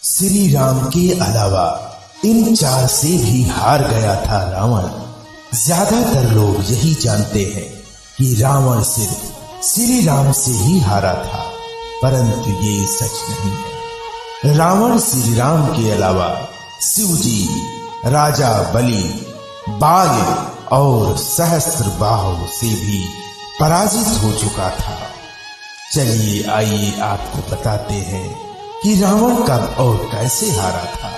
श्री राम के अलावा इन चार से भी हार गया था रावण। ज्यादातर लोग यही जानते हैं कि रावण सिर्फ श्री राम से ही हारा था, परंतु ये सच नहीं है। रावण श्री राम के अलावा शिवजी, राजा बलि, बाल और सहस्त्रबाहु से भी पराजित हो चुका था। चलिए आइए आपको बताते हैं कि रावण कब और कैसे हारा था।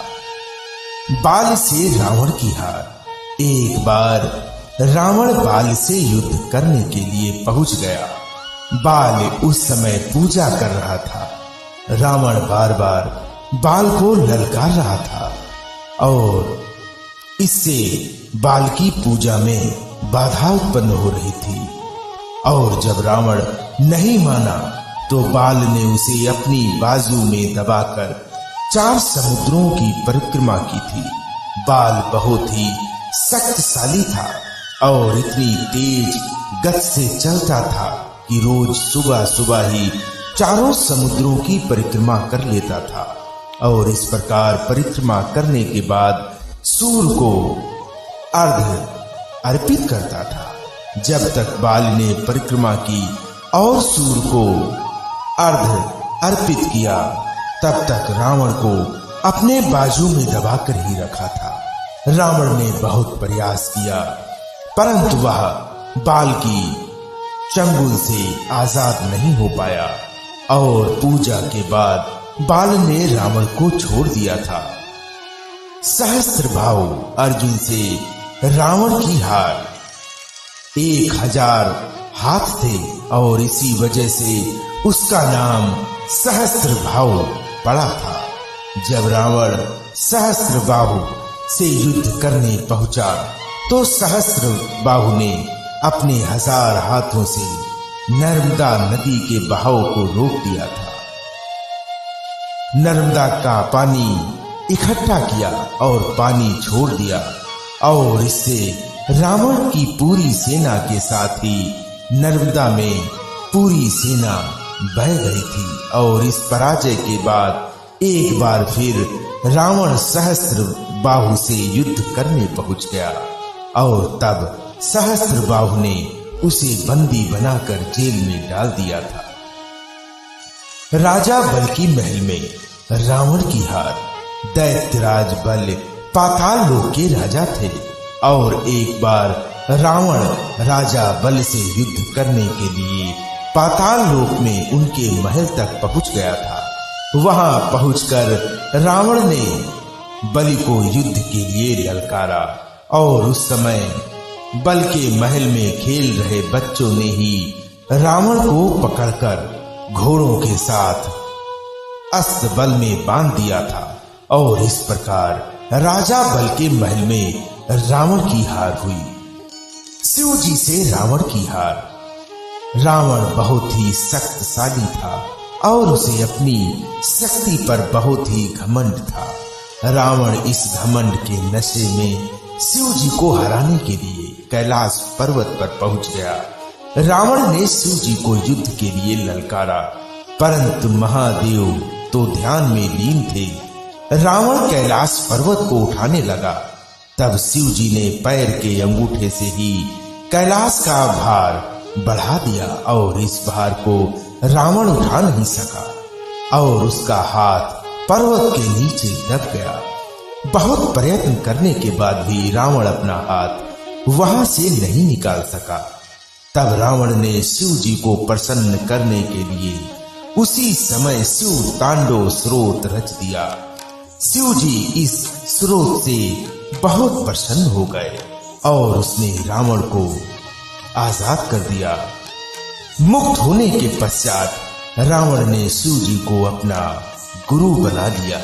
बाल से रावण की हार। एक बार रावण बाल से युद्ध करने के लिए पहुंच गया। बाल उस समय पूजा कर रहा था। रावण बार बार बाल को ललकार रहा था और इससे बाल की पूजा में बाधा उत्पन्न हो रही थी। और जब रावण नहीं माना तो बाल ने उसे अपनी बाजू में दबाकर 4 समुद्रों की परिक्रमा की थी। बाल बहुत ही शक्तिशाली था और इतनी तेज गति से चलता था कि रोज सुबह सुबह ही 4 समुद्रों की परिक्रमा कर लेता था। और इस प्रकार परिक्रमा करने के बाद सूर्य को अर्घ्य अर्पित करता था। जब तक बाल ने परिक्रमा की और सूर्य को अर्घ्य अर्पित किया, तब तक रावण को अपने बाजू में दबाकर ही रखा था। रावण ने बहुत प्रयास किया, परंतु वह बाल की चंगुल से आजाद नहीं हो पाया और पूजा के बाद बाल ने रावण को छोड़ दिया था। सहस्त्रबाहु अर्जुन से रावण की हार। 1000 हाथ थे और इसी वजह से उसका नाम सहस्त्रबाहु पड़ा था। जब रावण सहस्त्रबाहु से युद्ध करने पहुंचा तो सहस्त्रबाहु ने अपने 1000 हाथों से नर्मदा नदी के बहाव को रोक दिया था। नर्मदा का पानी इकट्ठा किया और पानी छोड़ दिया और इससे रावण की पूरी सेना के साथ ही नर्मदा में पूरी सेना बह गई थी। और इस पराजय के बाद एक बार फिर रावण सहस्त्रबाहु से युद्ध करने पहुंच गया और तब सहस्त्रबाहु ने उसे बंदी बनाकर जेल में डाल दिया था। राजा बल की महल में रावण की हार। दैत्यराज बल पाताल लोक के राजा थे और एक बार रावण राजा बल से युद्ध करने के लिए पाताल लोक में उनके महल तक पहुंच गया था। वहां पहुंचकर रावण ने बलि को युद्ध के लिए ललकारा और उस समय बल के महल में खेल रहे बच्चों ने ही रावण को पकड़कर घोड़ों के साथ अस्तबल में बांध दिया था। और इस प्रकार राजा बल के महल में रावण की हार हुई। शिव जी से रावण की हार। रावण बहुत ही शक्तिशाली था और उसे अपनी शक्ति पर बहुत ही घमंड था। रावण इस घमंड के नशे में शिव जी को हराने के लिए कैलाश पर्वत पर पहुंच गया। रावण ने शिव जी को युद्ध के लिए ललकारा, परंतु महादेव तो ध्यान में लीन थे। रावण कैलाश पर्वत को उठाने लगा, तब शिव जी ने पैर के अंगूठे से ही कैलाश का भार बढ़ा दिया और इस भार को रावण उठा नहीं सका और उसका हाथ पर्वत के नीचे दब गया। बहुत प्रयत्न करने के बाद भी रावण अपना हाथ वहां से नहीं निकाल सका। तब रावण ने शिव जी को प्रसन्न करने के लिए उसी समय शिव तांडव स्रोत रच दिया। शिव जी इस स्रोत से बहुत प्रसन्न हो गए और उसने रावण को आजाद कर दिया। मुक्त होने के पश्चात रावण ने शिव जी को अपना गुरु बना लिया।